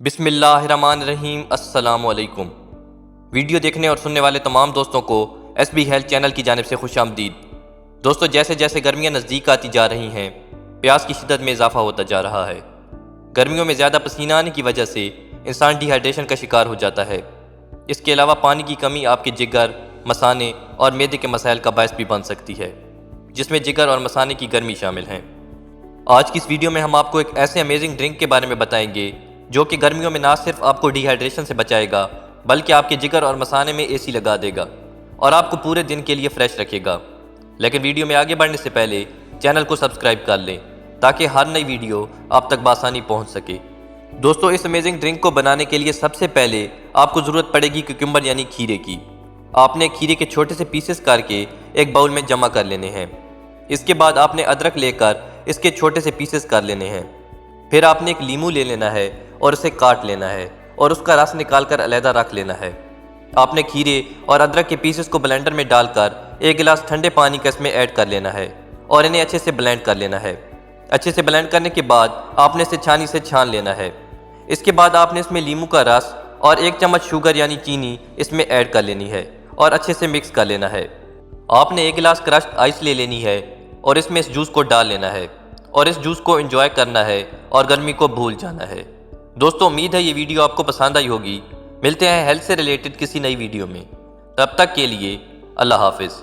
बिस्मिल्लाहिर्रहमानिर्रहीम अस्सलामुअलैकुम। वीडियो देखने और सुनने वाले तमाम दोस्तों को SB हेल्थ चैनल की जानिब से खुशामदीद। दोस्तों, जैसे जैसे गर्मियां नज़दीक आती जा रही हैं, प्यास की शिद्दत में इजाफा होता जा रहा है। गर्मियों में ज़्यादा पसीना आने की वजह से इंसान डिहाइड्रेशन का शिकार हो जाता है। इसके अलावा पानी की कमी आपके जिगर, मसाने और मैदे के मसाइल का बायस भी बन सकती है, जिसमें जिगर और मसाने की गर्मी शामिल हैं। आज की इस वीडियो में हम आपको एक ऐसे अमेजिंग ड्रिंक के बारे में बताएंगे जो कि गर्मियों में ना सिर्फ आपको डिहाइड्रेशन से बचाएगा, बल्कि आपके जिगर और मसाने में AC लगा देगा और आपको पूरे दिन के लिए फ्रेश रखेगा। लेकिन वीडियो में आगे बढ़ने से पहले चैनल को सब्सक्राइब कर लें ताकि हर नई वीडियो आप तक बआसानी पहुंच सके। दोस्तों, इस अमेजिंग ड्रिंक को बनाने के लिए सबसे पहले आपको ज़रूरत पड़ेगी क्यूकम्बर यानी खीरे की। आपने खीरे के छोटे से पीसेस करके एक बाउल में जमा कर लेने हैं। इसके बाद आपने अदरक लेकर इसके छोटे से पीसेस कर लेने हैं। फिर आपने एक लीमू ले लेना है और उसे काट लेना है और उसका रस निकालकर अलहदा रख लेना है। आपने खीरे और अदरक के पीसेस को ब्लेंडर में डालकर एक गिलास ठंडे पानी का इसमें ऐड कर लेना है और इन्हें अच्छे से ब्लेंड कर लेना है। अच्छे से ब्लेंड करने के बाद आपने इसे छानी से छान लेना है। इसके बाद आपने इसमें लीमू का रस और 1 चम्मच शुगर यानी चीनी इसमें ऐड कर लेनी है और अच्छे से मिक्स कर लेना है। आपने 1 गिलास क्रश्ड आइस ले लेनी है और इसमें इस जूस को डाल लेना है और इस जूस को एंजॉय करना है और गर्मी को भूल जाना है। दोस्तों, उम्मीद है ये वीडियो आपको पसंद आई होगी। मिलते हैं हेल्थ से रिलेटेड किसी नई वीडियो में। तब तक के लिए अल्लाह हाफिज़।